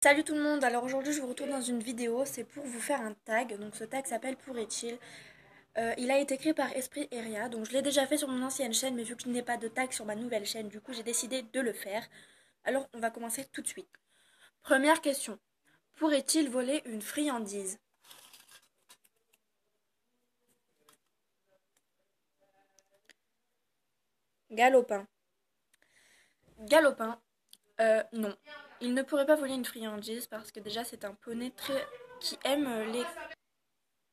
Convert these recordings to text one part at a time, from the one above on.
Salut tout le monde, alors aujourd'hui je vous retrouve dans une vidéo, c'est pour vous faire un tag, donc ce tag s'appelle Pourrait-il. Il a été créé par Esprit Eria, donc je l'ai déjà fait sur mon ancienne chaîne, mais vu que je n'ai pas de tag sur ma nouvelle chaîne, du coup j'ai décidé de le faire. Alors on va commencer tout de suite. Première question, pourrait-il voler une friandise? Galopin. Galopin, non. Il ne pourrait pas voler une friandise parce que déjà c'est un poney qui aime les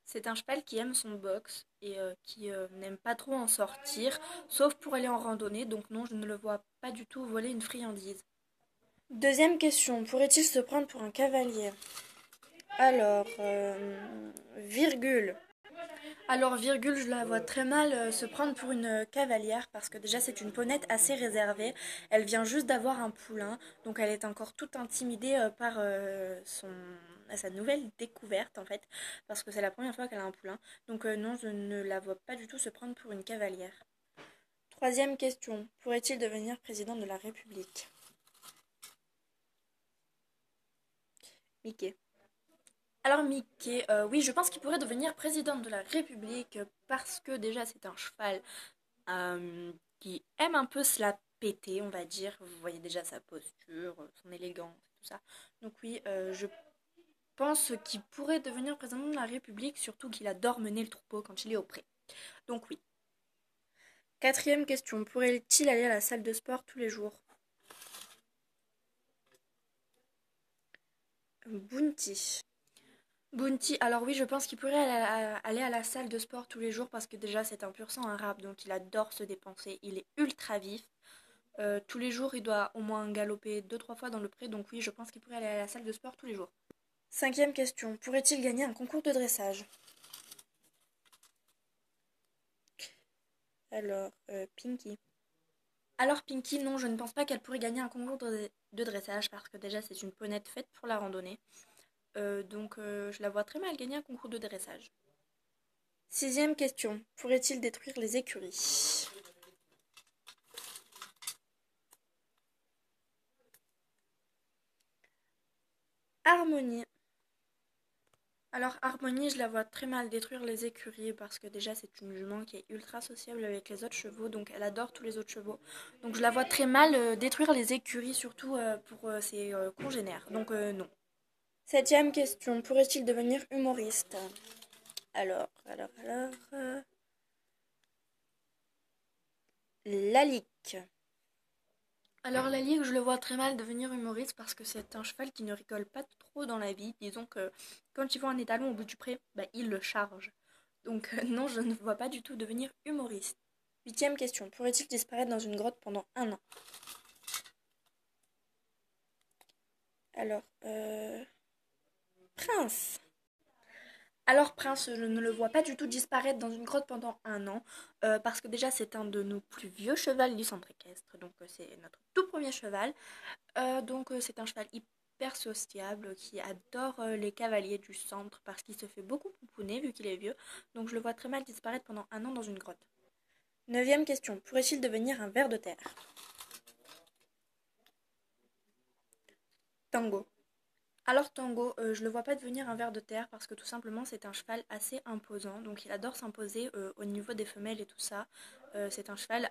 C'est un cheval qui aime son box et qui n'aime pas trop en sortir, sauf pour aller en randonnée, donc non, je ne le vois pas du tout voler une friandise. Deuxième question, pourrait-il se prendre pour un cavalier? Alors, virgule. Alors, virgule, je la vois très mal se prendre pour une cavalière parce que déjà c'est une ponette assez réservée. Elle vient juste d'avoir un poulain, donc elle est encore toute intimidée par sa nouvelle découverte en fait, parce que c'est la première fois qu'elle a un poulain. Donc non, je ne la vois pas du tout se prendre pour une cavalière. Troisième question, pourrait-il devenir président de la République? Mickey. Alors Mickey, oui, je pense qu'il pourrait devenir président de la République parce que déjà c'est un cheval qui aime un peu se la péter, on va dire. Vous voyez déjà sa posture, son élégance, tout ça. Donc oui, je pense qu'il pourrait devenir président de la République, surtout qu'il adore mener le troupeau quand il est au pré. Donc oui. Quatrième question, pourrait-il aller à la salle de sport tous les jours? Bounty. Bounty, alors oui, je pense qu'il pourrait aller à la salle de sport tous les jours parce que déjà c'est un pur sang arabe, donc il adore se dépenser, il est ultra vif. Tous les jours, il doit au moins galoper deux trois fois dans le pré, donc oui, je pense qu'il pourrait aller à la salle de sport tous les jours. Cinquième question, pourrait-il gagner un concours de dressage? Alors, Pinky. Alors Pinky, non, je ne pense pas qu'elle pourrait gagner un concours de dressage parce que déjà c'est une ponette faite pour la randonnée. Donc je la vois très mal gagner un concours de dressage. Sixième question, pourrait-il détruire les écuries? Harmonie. Alors Harmonie, je la vois très mal détruire les écuries parce que déjà c'est une jument qui est ultra sociable avec les autres chevaux, donc elle adore tous les autres chevaux. Donc je la vois très mal détruire les écuries, surtout pour ses congénères. Donc non. Septième question, pourrait-il devenir humoriste? Alors, Lalique. Alors Lalique, je le vois très mal devenir humoriste parce que c'est un cheval qui ne rigole pas trop dans la vie. Disons que quand il voit un étalon au bout du pré, bah, il le charge. Donc non, je ne vois pas du tout devenir humoriste. Huitième question, pourrait-il disparaître dans une grotte pendant un an? Alors, Prince. Alors Prince, je ne le vois pas du tout disparaître dans une grotte pendant un an, parce que déjà c'est un de nos plus vieux chevals du centre équestre, donc c'est notre tout premier cheval. Donc c'est un cheval hyper sociable qui adore les cavaliers du centre parce qu'il se fait beaucoup pouponner vu qu'il est vieux. Donc je le vois très mal disparaître pendant un an dans une grotte. Neuvième question, pourrait-il devenir un ver de terre? Tango. Alors Tango, je le vois pas devenir un ver de terre parce que tout simplement c'est un cheval assez imposant. Donc il adore s'imposer au niveau des femelles et tout ça. C'est un cheval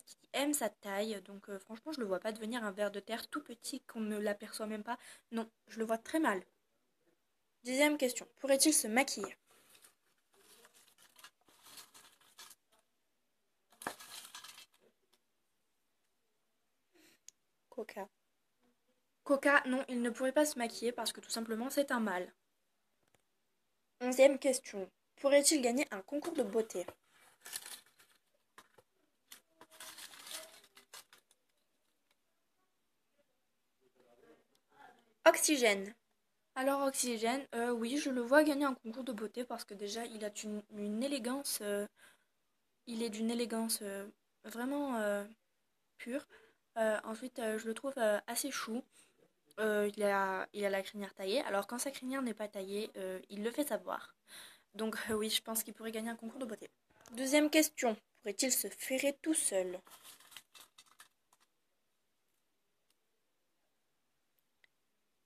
qui aime sa taille. Donc franchement je le vois pas devenir un ver de terre tout petit qu'on ne l'aperçoit même pas. Non, je le vois très mal. Dixième question. Pourrait-il se maquiller? Coca. Coca, non, il ne pourrait pas se maquiller parce que tout simplement c'est un mâle. Onzième question. Pourrait-il gagner un concours de beauté? Oxygène. Alors Oxygène, oui, je le vois gagner un concours de beauté parce que déjà il a une élégance, il est d'une élégance vraiment pure. Ensuite, je le trouve assez chou. Il a la crinière taillée. Alors quand sa crinière n'est pas taillée, il le fait savoir. Donc oui, je pense qu'il pourrait gagner un concours de beauté. Deuxième question. Pourrait-il se ferrer tout seul?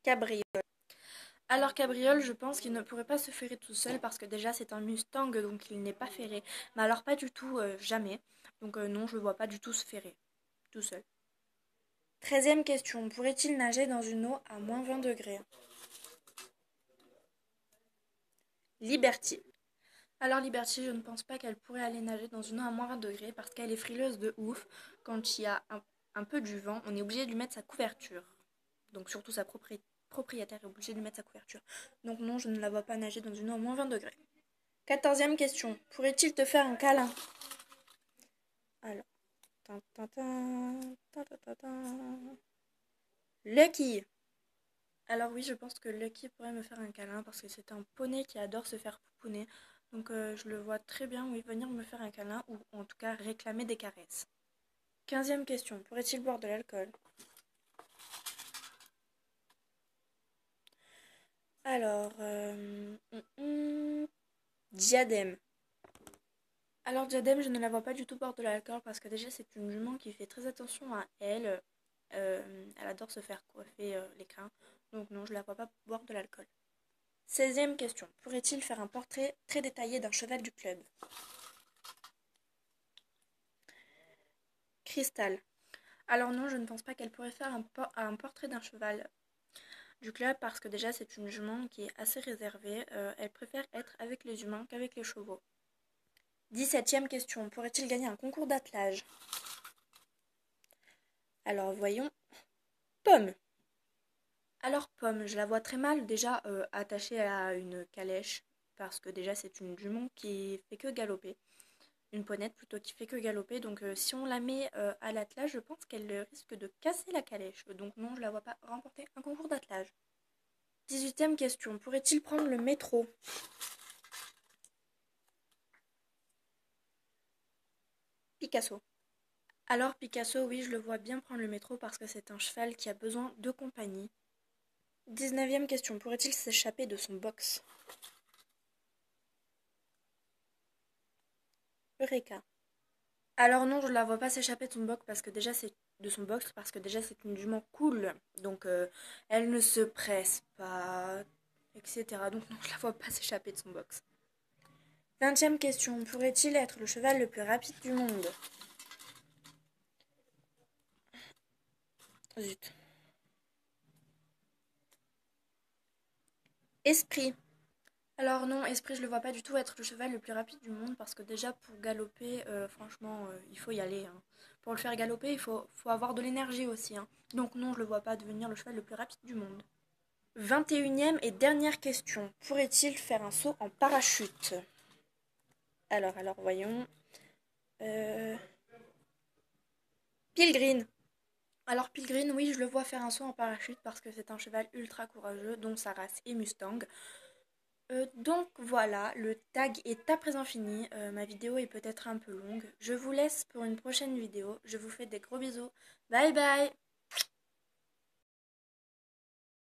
Cabriole. Alors Cabriole, je pense qu'il ne pourrait pas se ferrer tout seul parce que déjà c'est un Mustang donc il n'est pas ferré. Mais alors pas du tout, jamais. Donc non, je le vois pas du tout se ferrer tout seul. 13e question. Pourrait-il nager dans une eau à moins 20 degrés? Liberty. Alors Liberty, je ne pense pas qu'elle pourrait aller nager dans une eau à moins 20 degrés parce qu'elle est frileuse de ouf. Quand il y a un peu du vent, on est obligé de lui mettre sa couverture. Donc surtout sa propriétaire est obligé de lui mettre sa couverture. Donc non, je ne la vois pas nager dans une eau à moins 20 degrés. 14e question. Pourrait-il te faire un câlin? Alors. Lucky. Alors oui, je pense que Lucky pourrait me faire un câlin parce que c'est un poney qui adore se faire pouponner. Donc je le vois très bien, oui, venir me faire un câlin ou en tout cas réclamer des caresses. 15e question. Pourrait-il boire de l'alcool? Alors, Diadème. Alors Diadème, je ne la vois pas du tout boire de l'alcool parce que déjà c'est une jument qui fait très attention à elle. Elle adore se faire coiffer les crins. Donc non, je ne la vois pas boire de l'alcool. 16e question. Pourrait-il faire un portrait très détaillé d'un cheval du club? Cristal. Alors non, je ne pense pas qu'elle pourrait faire un portrait d'un cheval du club parce que déjà c'est une jument qui est assez réservée. Elle préfère être avec les humains qu'avec les chevaux. 17e question. Pourrait-il gagner un concours d'attelage? Alors voyons. Pomme. Alors Pomme, je la vois très mal déjà attachée à une calèche parce que déjà c'est une jument qui fait que galoper. Une ponette plutôt qui fait que galoper. Donc si on la met à l'attelage, je pense qu'elle risque de casser la calèche. Donc non, je la vois pas remporter un concours d'attelage. 18e question. Pourrait-il prendre le métro? Picasso. Alors Picasso, oui, je le vois bien prendre le métro parce que c'est un cheval qui a besoin de compagnie. 19e question. Pourrait-il s'échapper de son box? Eureka. Alors non, je ne la vois pas s'échapper de son box parce que déjà c'est une jument cool. Donc elle ne se presse pas, etc. Donc non, je la vois pas s'échapper de son box. 20e question. Pourrait-il être le cheval le plus rapide du monde? Zut. Esprit. Alors non, Esprit, je le vois pas du tout être le cheval le plus rapide du monde parce que déjà pour galoper, franchement, il faut y aller, hein. Pour le faire galoper, il faut avoir de l'énergie aussi, hein. Donc non, je le vois pas devenir le cheval le plus rapide du monde. 21e et dernière question. Pourrait-il faire un saut en parachute? Alors, voyons. Euh... Pilgrim. Alors Pilgrim, oui, je le vois faire un saut en parachute parce que c'est un cheval ultra courageux dont sa race est Mustang. Donc voilà, le tag est à présent fini. Ma vidéo est peut-être un peu longue. Je vous laisse pour une prochaine vidéo. Je vous fais des gros bisous. Bye bye!